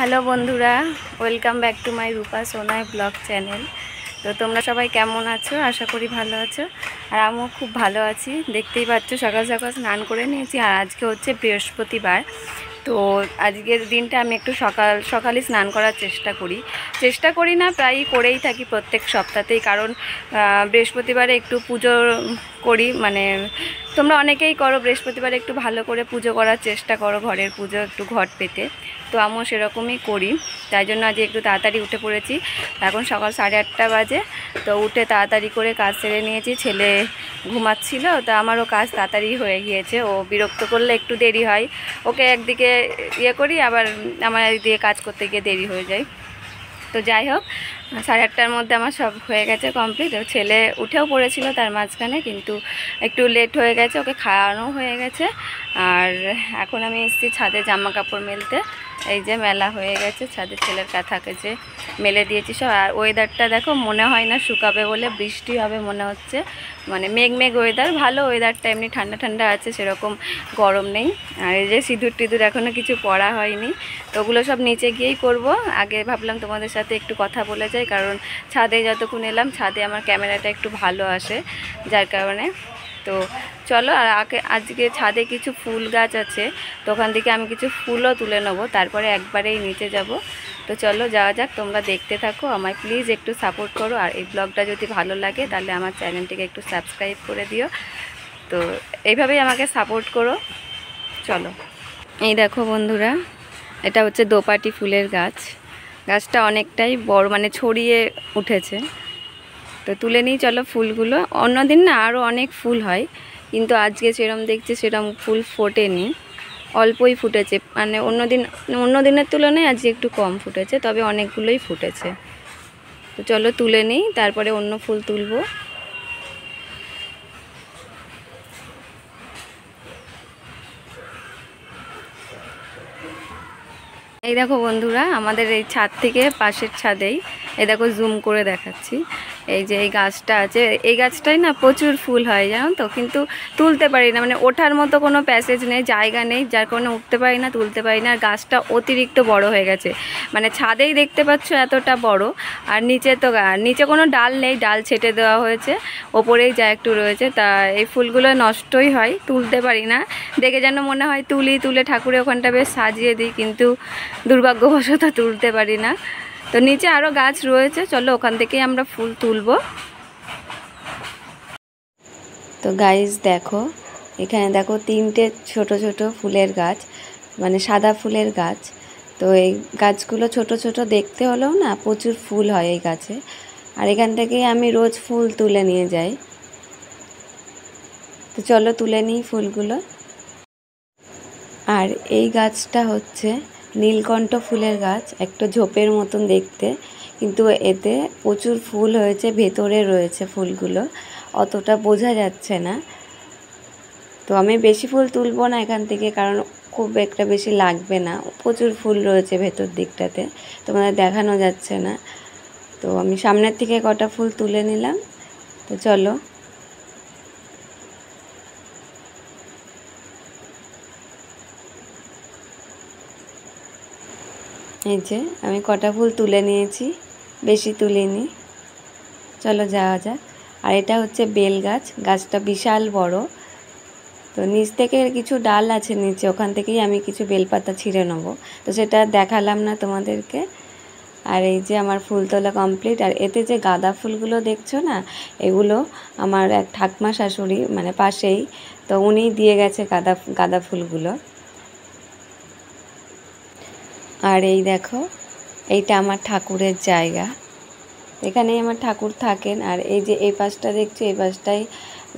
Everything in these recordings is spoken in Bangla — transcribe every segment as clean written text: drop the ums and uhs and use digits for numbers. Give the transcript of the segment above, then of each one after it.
হ্যালো বন্ধুরা, welcome back to my Rupa Sonai blog channel. তো তোমরা সবাই কেমন আছো? আশা করি ভালো আছো। আর আমিও খুব ভালো আছি। দেখতেই পাচ্ছ সকাল সকাল স্নান করে নিয়েছি। আর আজকে হচ্ছে বৃহস্পতিবার। তো আজকের দিনটা আমি একটু সকালে স্নান করার চেষ্টা করি না, প্রায়ই করেই থাকি প্রত্যেক সপ্তাহতেই। কারণ বৃহস্পতিবারে একটু পুজো করি, মানে তোমরা অনেকেই করো, বৃহস্পতিবারে একটু ভালো করে পুজো করার চেষ্টা করো, ঘরের পুজো একটু ঘট পেতে। তো আমিও সেরকমই করি, তাই জন্য আজ একটু তাড়াতাড়ি উঠে পড়েছি। এখন সকাল 8:30 বাজে। তো উঠে তাড়াতাড়ি করে কাজ সেরে নিয়েছি। ছেলে ঘুমাচ্ছিল, তো আমারও কাজ তাড়াতাড়ি হয়ে গিয়েছে। ও বিরক্ত করলে একটু দেরি হয়, ওকে একদিকে করি, আবার আমার একদিকে কাজ করতে গিয়ে দেরি হয়ে যায়। তো যাই হোক, 8:30টার মধ্যে আমার সব হয়ে গেছে কমপ্লিট। ছেলে উঠেও পড়েছিল তার মাঝখানে, কিন্তু একটু লেট হয়ে গেছে, ওকে খাওয়ানো হয়ে গেছে। আর এখন আমি এসেছি ছাদে জামা কাপড় মেলতে। এই যে মেলা হয়ে গেছে ছাদে, ছেলের কাঁথাকে যে মেলে দিয়েছি সব। আর ওয়েদারটা দেখো, মনে হয় না শুকাবে বলে, বৃষ্টি হবে মনে হচ্ছে। মানে মেঘ ওয়েদার, ভালো ওয়েদারটা, এমনি ঠান্ডা ঠান্ডা আছে, সেরকম গরম নেই। আর এই যে সিঁদুর টিঁদুর এখনও কিছু পরা হয়নি, তো ওগুলো সব নিচে গিয়েই করব। আগে ভাবলাম তোমাদের সাথে একটু কথা বলে যাই, কারণ ছাদে যতক্ষণ এলাম, ছাদে আমার ক্যামেরাটা একটু ভালো আসে, যার কারণে। তো চলো, আর আজকে ছাদে কিছু ফুল গাছ আছে, তো ওখান থেকে আমি কিছু ফুলও তুলে নেবো, তারপরে একবারেই নিচে যাব। তো চলো যাওয়া যাক, তোমরা দেখতে থাকো, আমায় প্লিজ একটু সাপোর্ট করো। আর এই ব্লগটা যদি ভালো লাগে তাহলে আমার চ্যানেলটিকে একটু সাবস্ক্রাইব করে দিও। তো এইভাবেই আমাকে সাপোর্ট করো। চলো, এই দেখো বন্ধুরা, এটা হচ্ছে দোপাটি ফুলের গাছ। গাছটা অনেকটাই বড়, মানে ছড়িয়ে উঠেছে। তো তুলে নিই চলো ফুলগুলো। অন্যদিন না আরও অনেক ফুল হয়, কিন্তু আজকে সেরম দেখছি সেরম ফুল ফোটেনি, অল্পই ফুটেছে। মানে অন্য দিনের তুলনায় আজকে একটু কম ফুটেছে, তবে অনেকগুলোই ফুটেছে। তো চলো তুলে নিই, তারপরে অন্য ফুল তুলবো। এই দেখো বন্ধুরা, আমাদের এই ছাদ থেকে পাশের ছাদেই, এই দেখো জুম করে দেখাচ্ছি, এই যে এই গাছটা আছে, এই গাছটাই না প্রচুর ফুল হয় জানো তো, কিন্তু তুলতে পারি না, মানে ওঠার মতো কোনো প্যাসেজ নেই, জায়গা নেই, যার কারণে উঠতে পারি না, তুলতে পারি না। আর গাছটা অতিরিক্ত বড় হয়ে গেছে, মানে ছাদেই দেখতে পাচ্ছ এতটা বড়। আর নিচে তো নিচে কোনো ডাল নেই, ডাল ছেটে দেওয়া হয়েছে, ওপরেই যা একটু রয়েছে। তা এই ফুলগুলো নষ্টই হয়, তুলতে পারি না। দেখে যেন মনে হয় তুলে ঠাকুরের ওখানটা বেশ সাজিয়ে দিই, কিন্তু দুর্ভাগ্যবশত তুলতে পারি না। তো নিচে আরও গাছ রয়েছে, চলো ওখান থেকেই আমরা ফুল তুলব। তো গাইস দেখো, এখানে দেখো 3টে ছোট ছোট ফুলের গাছ, মানে সাদা ফুলের গাছ। তো এই গাছগুলো ছোট ছোট দেখতে হলেও না প্রচুর ফুল হয় এই গাছে। আর এখান থেকেই আমি রোজ ফুল তুলে নিয়ে যাই। তো চলো তুলে নিই ফুলগুলো। আর এই গাছটা হচ্ছে নীলকণ্ঠ ফুলের গাছ, একটা ঝোপের মতন দেখতে, কিন্তু এতে প্রচুর ফুল হয়েছে, ভেতরে রয়েছে ফুলগুলো, অতটা বোঝা যাচ্ছে না। তো আমি বেশি ফুল তুলবো না এখান থেকে, কারণ খুব একটা বেশি লাগবে না, প্রচুর ফুল রয়েছে ভেতর দিকটাতে, তোমাদের দেখানো যাচ্ছে না। তো আমি সামনের থেকে কটা ফুল তুলে নিলাম। তো চলো, এই যে আমি কটা ফুল তুলে নিয়েছি, বেশি তুলিনি। চলো যাওয়া যাক। আর এটা হচ্ছে বেল গাছ, গাছটা বিশাল বড়। তো নিচ থেকে কিছু ডাল আছে নিচে, ওখান থেকেই আমি কিছু বেলপাতা ছিঁড়ে নেবো, তো সেটা দেখালাম না তোমাদেরকে। আর এই যে আমার ফুল তোলা কমপ্লিট। আর এতে যে গাঁদা ফুলগুলো দেখছো না, এগুলো আমার এক ঠাকমা শাশুড়ি, মানে পাশেই, তো উনিই দিয়ে গেছে গাঁদা ফুলগুলো। আর এই দেখো, এইটা আমার ঠাকুরের জায়গা, এখানেই আমার ঠাকুর থাকেন। আর এই যে এই পাশটা দেখছো, এই পাশটাই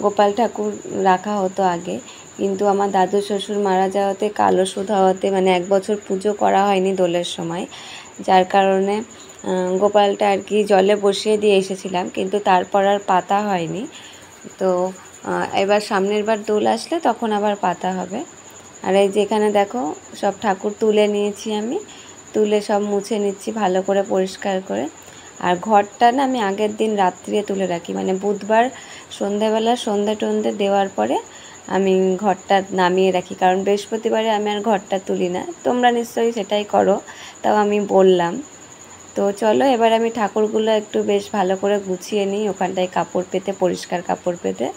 গোপাল ঠাকুর রাখা হতো আগে, কিন্তু আমার দাদু শ্বশুর মারা যাওয়াতে, কালশোধ হওয়াতে, মানে 1 বছর পুজো করা হয়নি দোলের সময়, যার কারণে গোপালটা আর কি জলে বসিয়ে দিয়ে এসেছিলাম, কিন্তু তারপর আর পাতা হয়নি। তো এবার সামনের বার দোল আসলে তখন আবার পাতা হবে। আর এই যে এখানে দেখো সব ঠাকুর তুলে নিয়েছি আমি, তুলে সব মুছে নিচ্ছি ভালো করে পরিষ্কার করে। আর ঘরটা না আমি আগের দিন রাত্রে তুলে রাখি, মানে বুধবার সন্ধ্যাবেলা সন্ধ্যে টন্ধে দেওয়ার পরে আমি ঘরটা নামিয়ে রাখি, কারণ বৃহস্পতিবারে আমি আর ঘরটা তুলি না। তোমরা নিশ্চয়ই সেটাই করো, তাও আমি বললাম। তো চলো এবার আমি ঠাকুরগুলো একটু বেশ ভালো করে গুছিয়ে নিই, ওখানটায় কাপড় পেতে, পরিষ্কার কাপড় পেতে।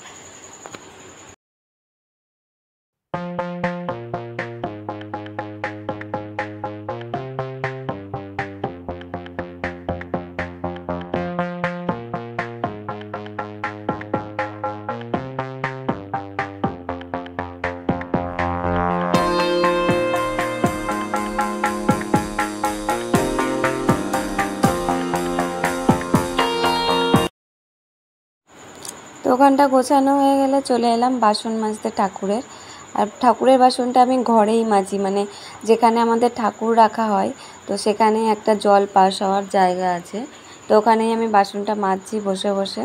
তো ওখানটা গোছানো হয়ে গেলে চলে এলাম বাসন মাজতে ঠাকুরের। আর ঠাকুরের বাসনটা আমি ঘরেই মাজি, মানে যেখানে আমাদের ঠাকুর রাখা হয় তো সেখানেই একটা জল পাস হওয়ার জায়গা আছে, তো ওখানেই আমি বাসনটা মাজছি বসে বসে।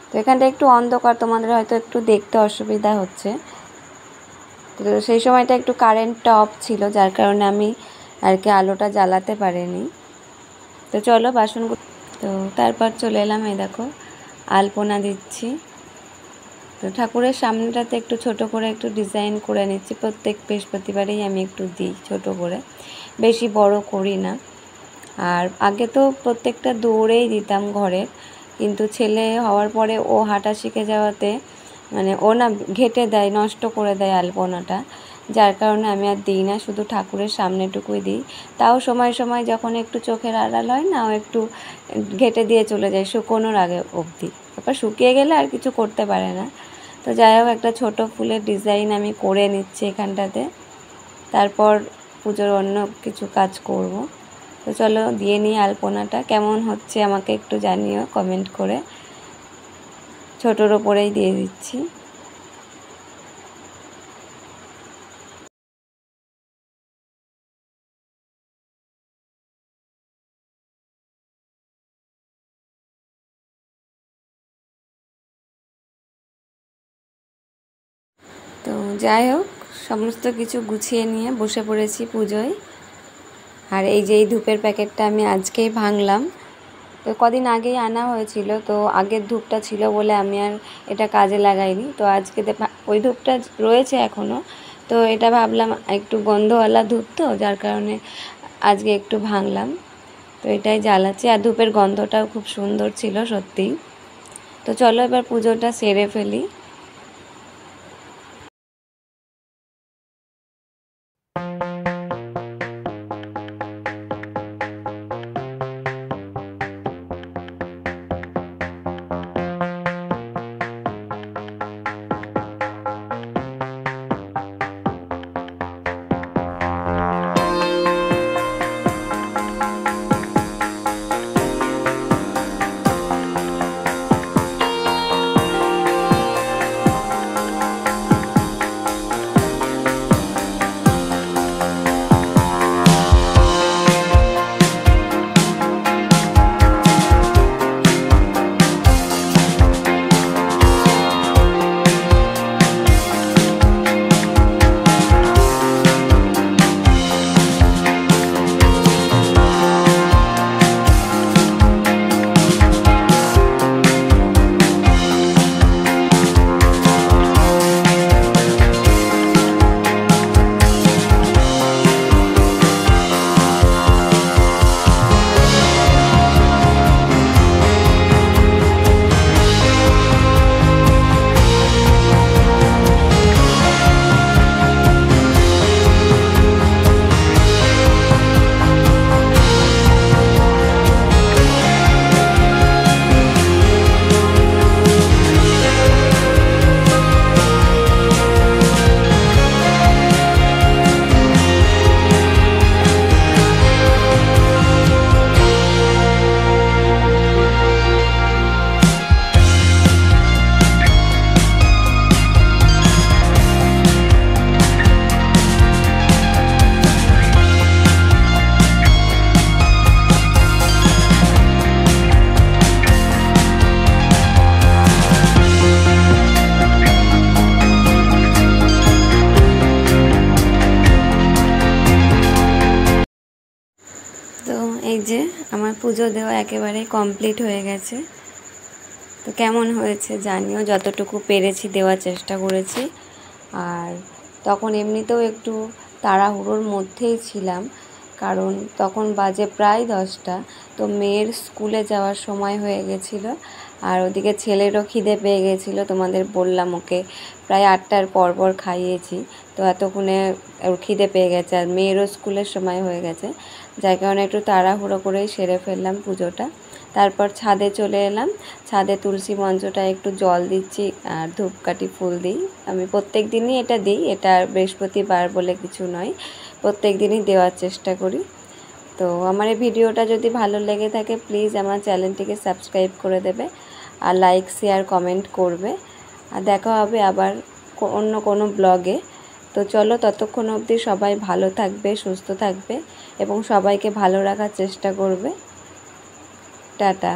তো এখানটা একটু অন্ধকার, তোমাদের হয়তো একটু দেখতে অসুবিধা হচ্ছে। তো সেই সময়টা একটু কারেন্টটা অফ ছিল, যার কারণে আমি আর কি আলোটা জ্বালাতে পারিনি। তো চলো বাসনগুলো, তো তারপর চলে এলাম, এই দেখো আলপনা দিচ্ছি। তো ঠাকুরের সামনেটাতে একটু ছোট করে একটু ডিজাইন করে নিচ্ছি, প্রত্যেক বৃহস্পতিবারেই আমি একটু দিই ছোট করে, বেশি বড় করি না। আর আগে তো প্রত্যেকটা দৌড়েই দিতাম ঘরের, কিন্তু ছেলে হওয়ার পরে ও হাঁটা শিখে যাওয়াতে মানে ও না ঘেটে দেয়, নষ্ট করে দেয় আলপনাটা, যার কারণে আমি আর দিই না, শুধু ঠাকুরের সামনেটুকুই দিই। তাও সময় সময় যখন একটু চোখের আড়াল হয় না, ও একটু ঘেটে দিয়ে চলে যায় শুকোনোর আগে অবধি, তারপর শুকিয়ে গেলে আর কিছু করতে পারে না। তো যাই হোক, একটা ছোট ফুলের ডিজাইন আমি করে নিচ্ছি এখানটাতে, তারপর পুজোর অন্য কিছু কাজ করব। তো চলো দিয়ে নিই আলপনাটা। কেমন হচ্ছে আমাকে একটু জানিও কমেন্ট করে। ছোটোর ওপরেই দিয়ে দিচ্ছি। তো যাই হোক, সমস্ত কিছু গুছিয়ে নিয়ে বসে পড়েছি পুজোয়। আর এই যে এই ধূপের প্যাকেটটা আমি আজকেই ভাঙলাম, তো কদিন আগেই আনা হয়েছিল, তো আগের ধূপটা ছিল বলে আমি আর এটা কাজে লাগাইনি। তো আজকে ওই ধূপটা রয়েছে এখনও, তো এটা ভাবলাম একটু গন্ধওয়ালা ধূপ, তো যার কারণে আজকে একটু ভাঙলাম। তো এটাই জ্বালাচ্ছি, আর ধূপের গন্ধটাও খুব সুন্দর ছিল সত্যিই। তো চলো এবার পুজোটা সেরে ফেলি। এই যে আমার পুজো দেওয়া একেবারে কমপ্লিট হয়ে গেছে। তো কেমন হয়েছে জানিও, যতটুকু পেরেছি দেওয়ার চেষ্টা করেছি। আর তখন এমনিতেও একটু তাড়াহুড়োর মধ্যেই ছিলাম, কারণ তখন বাজে প্রায় 10টা। তো মেয়ের স্কুলে যাওয়ার সময় হয়ে গেছিলো, আর ওদিকে ছেলেরও খিদে পেয়ে গেছিলো। তোমাদের বললাম ওকে প্রায় 8টার পর খাইয়েছি, তো এতক্ষণে ওর খিদে পেয়ে গেছে, আর মেয়েরও স্কুলের সময় হয়ে গেছে, যার কারণে একটু তাড়াহুড়ো করেই সেরে ফেললাম পুজোটা। তারপর ছাদে চলে এলাম। ছাদে তুলসী মঞ্চটা একটু জল দিচ্ছি আর ধূপকাঠি ফুল দিই। আমি প্রত্যেক দিনই এটা দিই, এটা বৃহস্পতিবার বলে কিছু নয়, প্রত্যেক দিনই দেওয়ার চেষ্টা করি। তো আমার এই ভিডিওটা যদি ভালো লেগে থাকে প্লিজ আমার চ্যানেলটিকে সাবস্ক্রাইব করে দেবে, আর লাইক শেয়ার কমেন্ট করবে। আর দেখা হবে আবার অন্য কোনো ব্লগে। তো চলো, ততক্ষণ অবধি সবাই ভালো থাকবে, সুস্থ থাকবে এবং সবাইকে ভালো রাখার চেষ্টা করবে। টাটা।